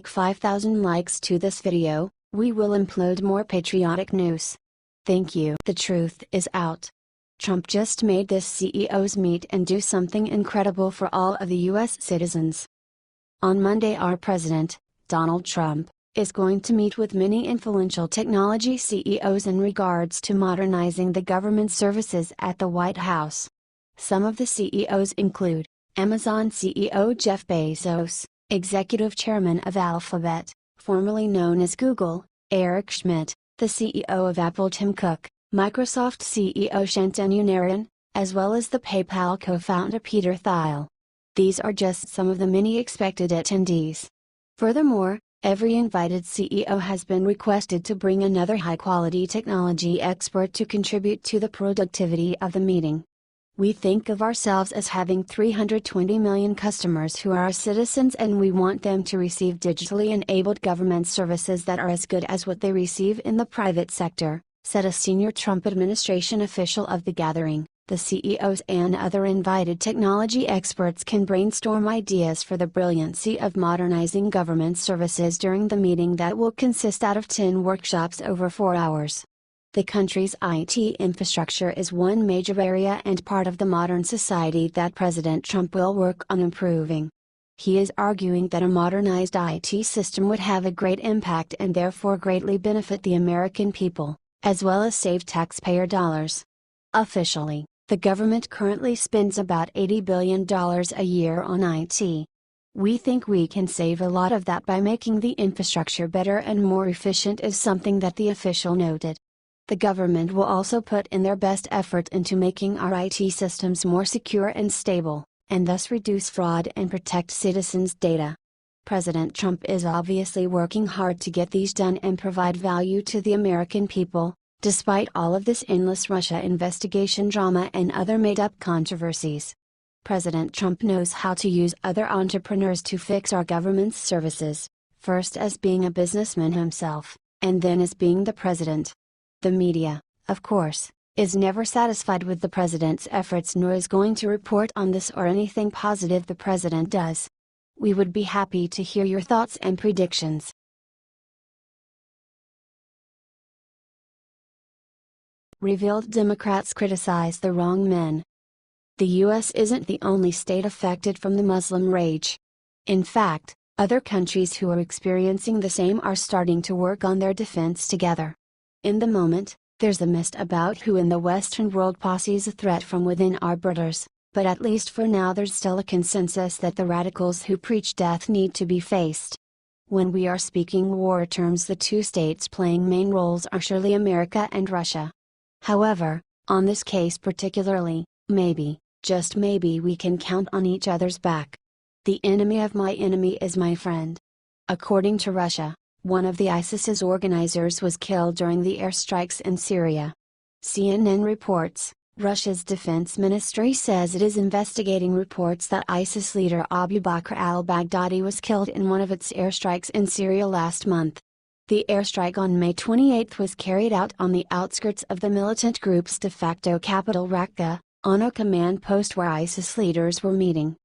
5,000 likes to this video, we will upload more patriotic news. Thank you. The truth is out. Trump just made this CEOs meet and do something incredible for all of the US citizens. On Monday, our president, Donald Trump, is going to meet with many influential technology CEOs in regards to modernizing the government services at the White House. Some of the CEOs include Amazon CEO Jeff Bezos, Executive Chairman of Alphabet, formerly known as Google, Eric Schmidt, the CEO of Apple Tim Cook, Microsoft CEO Shantanu Narayan, as well as the PayPal co-founder Peter Thiel. These are just some of the many expected attendees. Furthermore, every invited CEO has been requested to bring another high-quality technology expert to contribute to the productivity of the meeting. We think of ourselves as having 320 million customers who are our citizens, and we want them to receive digitally enabled government services that are as good as what they receive in the private sector, said a senior Trump administration official of the gathering. The CEOs and other invited technology experts can brainstorm ideas for the brilliancy of modernizing government services during the meeting that will consist out of 10 workshops over 4 hours. The country's IT infrastructure is one major area and part of the modern society that President Trump will work on improving. He is arguing that a modernized IT system would have a great impact and therefore greatly benefit the American people, as well as save taxpayer dollars. Officially, the government currently spends about $80 billion a year on IT. We think we can save a lot of that by making the infrastructure better and more efficient, is something that the official noted. The government will also put in their best effort into making our IT systems more secure and stable, and thus reduce fraud and protect citizens' data. President Trump is obviously working hard to get these done and provide value to the American people, despite all of this endless Russia investigation drama and other made-up controversies. President Trump knows how to use other entrepreneurs to fix our government's services, first as being a businessman himself, and then as being the president. The media, of course, is never satisfied with the president's efforts nor is going to report on this or anything positive the president does. We would be happy to hear your thoughts and predictions. Revealed Democrats criticize the wrong men. The U.S. isn't the only state affected from the Muslim rage. In fact, other countries who are experiencing the same are starting to work on their defense together. In the moment, there's a mist about who in the Western world poses a threat from within our borders, but at least for now there's still a consensus that the radicals who preach death need to be faced. When we are speaking war terms, the two states playing main roles are surely America and Russia. However, on this case particularly, maybe, just maybe, we can count on each other's back. The enemy of my enemy is my friend. According to Russia, one of the ISIS's organizers was killed during the airstrikes in Syria. CNN reports, Russia's defense ministry says it is investigating reports that ISIS leader Abu Bakr al-Baghdadi was killed in one of its airstrikes in Syria last month. The airstrike on May 28 was carried out on the outskirts of the militant group's de facto capital Raqqa, on a command post where ISIS leaders were meeting.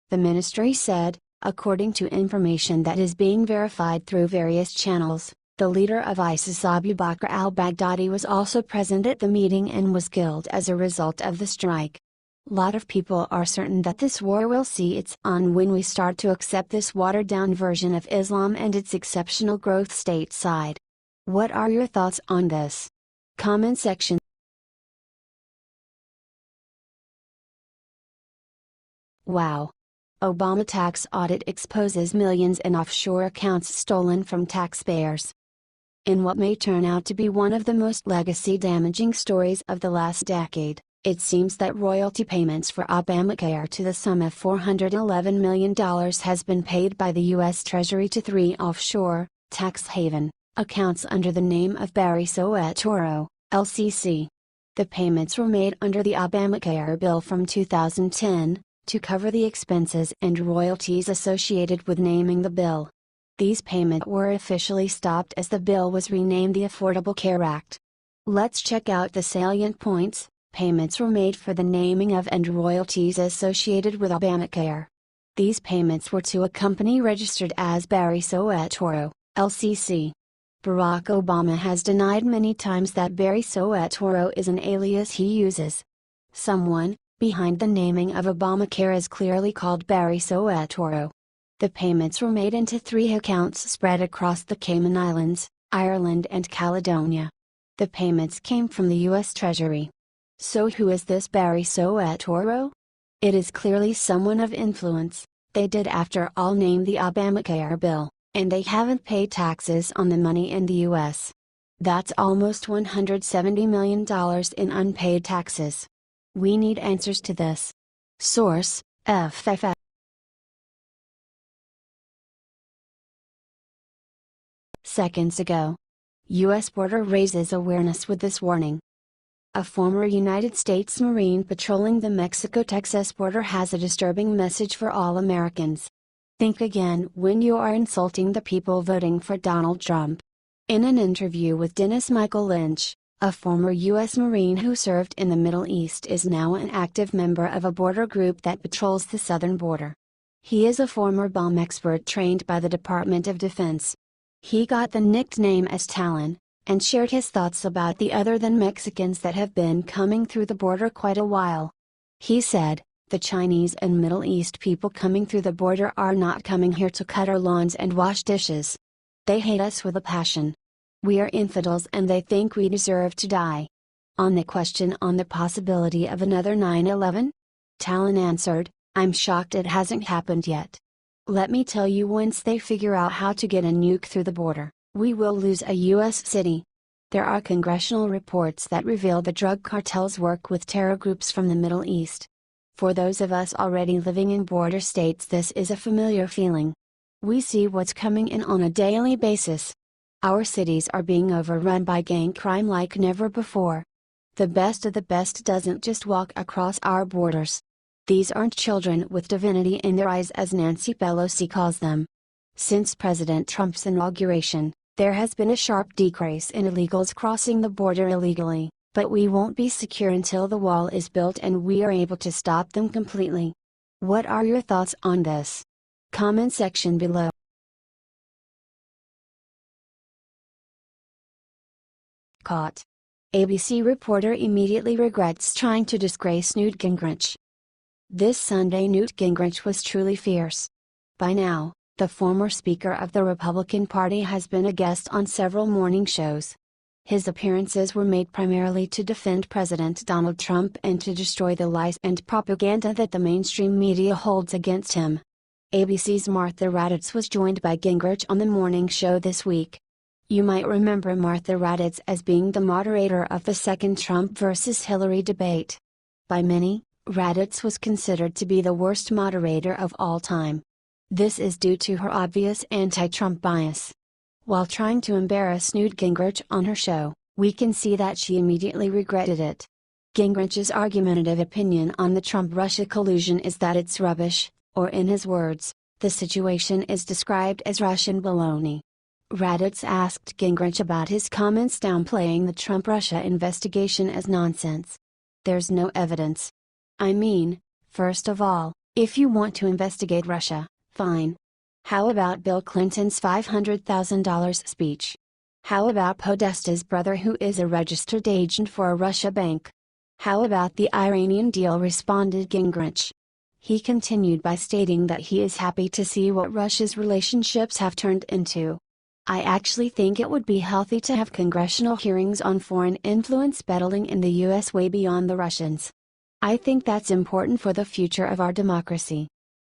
The ministry said, according to information that is being verified through various channels, the leader of ISIS Abu Bakr al-Baghdadi was also present at the meeting and was killed as a result of the strike. Lot of people are certain that this war will see its end when we start to accept this watered-down version of Islam and its exceptional growth stateside. What are your thoughts on this? Comment section. Wow! Obama tax audit exposes millions in offshore accounts stolen from taxpayers. In what may turn out to be one of the most legacy-damaging stories of the last decade, it seems that royalty payments for Obamacare to the sum of $411 million has been paid by the U.S. Treasury to 3 offshore, tax haven, accounts under the name of Barry Soetoro, LCC. The payments were made under the Obamacare bill from 2010, to cover the expenses and royalties associated with naming the bill. These payments were officially stopped as the bill was renamed the Affordable Care Act. Let's check out the salient points. Payments were made for the naming of and royalties associated with Obamacare. These payments were to a company registered as Barry Soetoro, LCC. Barack Obama has denied many times that Barry Soetoro is an alias he uses. Someone behind the naming of Obamacare is clearly called Barry Soetoro. The payments were made into 3 accounts spread across the Cayman Islands, Ireland and Caledonia. The payments came from the U.S. Treasury. So who is this Barry Soetoro? It is clearly someone of influence. They did after all name the Obamacare bill, and they haven't paid taxes on the money in the U.S. That's almost $170 million in unpaid taxes. We need answers to this. Source: FFF. Seconds ago. U.S. border raises awareness with this warning. A former United States Marine patrolling the Mexico-Texas border has a disturbing message for all Americans. Think again when you are insulting the people voting for Donald Trump. In an interview with Dennis Michael Lynch, a former U.S. Marine who served in the Middle East is now an active member of a border group that patrols the southern border. He is a former bomb expert trained by the Department of Defense. He got the nickname as Talon, and shared his thoughts about the other than Mexicans that have been coming through the border quite a while. He said, "The Chinese and Middle East people coming through the border are not coming here to cut our lawns and wash dishes. They hate us with a passion. We are infidels and they think we deserve to die." On the question on the possibility of another 9/11, Talon answered, "I'm shocked it hasn't happened yet. Let me tell you, once they figure out how to get a nuke through the border, we will lose a U.S. city." There are congressional reports that reveal the drug cartels work with terror groups from the Middle East. For those of us already living in border states, this is a familiar feeling. We see what's coming in on a daily basis. Our cities are being overrun by gang crime like never before. The best of the best doesn't just walk across our borders. These aren't children with divinity in their eyes, as Nancy Pelosi calls them. Since President Trump's inauguration, there has been a sharp decrease in illegals crossing the border illegally, but we won't be secure until the wall is built and we are able to stop them completely. What are your thoughts on this? Comment section below. Caught. ABC reporter immediately regrets trying to disgrace Newt Gingrich. This Sunday Newt Gingrich was truly fierce. By now, the former Speaker of the Republican Party has been a guest on several morning shows. His appearances were made primarily to defend President Donald Trump and to destroy the lies and propaganda that the mainstream media holds against him. ABC's Martha Raddatz was joined by Gingrich on the morning show this week. You might remember Martha Raddatz as being the moderator of the second Trump versus Hillary debate. By many, Raddatz was considered to be the worst moderator of all time. This is due to her obvious anti-Trump bias. While trying to embarrass Newt Gingrich on her show, we can see that she immediately regretted it. Gingrich's argumentative opinion on the Trump-Russia collusion is that it's rubbish, or in his words, the situation is described as Russian baloney. Raddatz asked Gingrich about his comments downplaying the Trump-Russia investigation as nonsense. There's no evidence. I mean, first of all, if you want to investigate Russia, fine. How about Bill Clinton's $500,000 speech? How about Podesta's brother, who is a registered agent for a Russia bank? How about the Iranian deal? Responded Gingrich. He continued by stating that he is happy to see what Russia's relationships have turned into. I actually think it would be healthy to have congressional hearings on foreign influence peddling in the U.S. way beyond the Russians. I think that's important for the future of our democracy.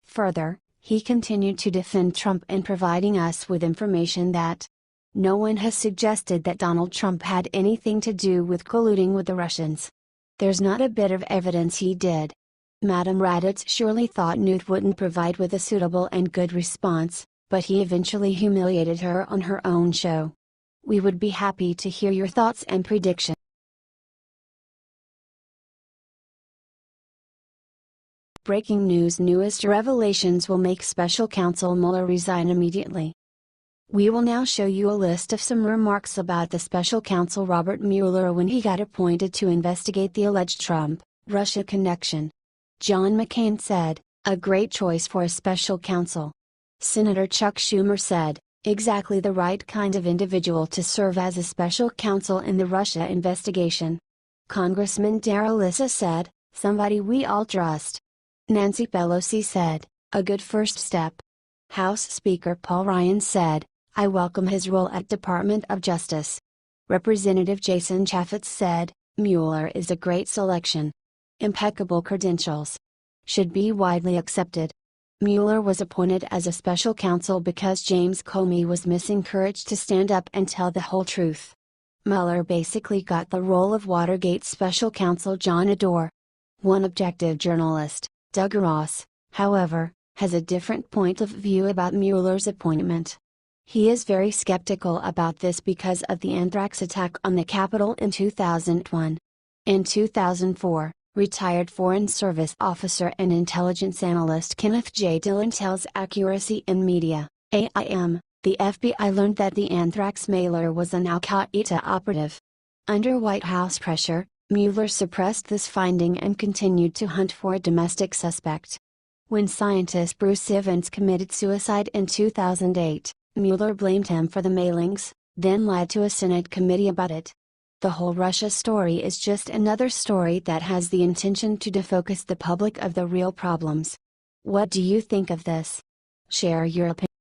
Further, he continued to defend Trump in providing us with information that no one has suggested that Donald Trump had anything to do with colluding with the Russians. There's not a bit of evidence he did. Madam Raddatz surely thought Newt wouldn't provide with a suitable and good response, but he eventually humiliated her on her own show. We would be happy to hear your thoughts and predictions. Breaking news: newest revelations will make special counsel Mueller resign immediately. We will now show you a list of some remarks about the special counsel Robert Mueller when he got appointed to investigate the alleged Trump-Russia connection. John McCain said, A great choice for a special counsel. Senator Chuck Schumer said, exactly the right kind of individual to serve as a special counsel in the Russia investigation. Congressman Darrell Issa said, somebody we all trust. Nancy Pelosi said, a good first step. House Speaker Paul Ryan said, I welcome his role at Department of Justice. Representative Jason Chaffetz said, Mueller is a great selection. Impeccable credentials. Should be widely accepted. Mueller was appointed as a special counsel because James Comey was missing courage to stand up and tell the whole truth. Mueller basically got the role of Watergate's special counsel John Adore. One objective journalist, Doug Ross, however, has a different point of view about Mueller's appointment. He is very skeptical about this because of the anthrax attack on the Capitol in 2001. In 2004, retired Foreign Service officer and intelligence analyst Kenneth J. Dillon tells Accuracy in Media, AIM, the FBI learned that the anthrax mailer was an Al-Qaeda operative. Under White House pressure, Mueller suppressed this finding and continued to hunt for a domestic suspect. When scientist Bruce Evans committed suicide in 2008, Mueller blamed him for the mailings, then lied to a Senate committee about it. The whole Russia story is just another story that has the intention to defocus the public of the real problems. What do you think of this? Share your opinion.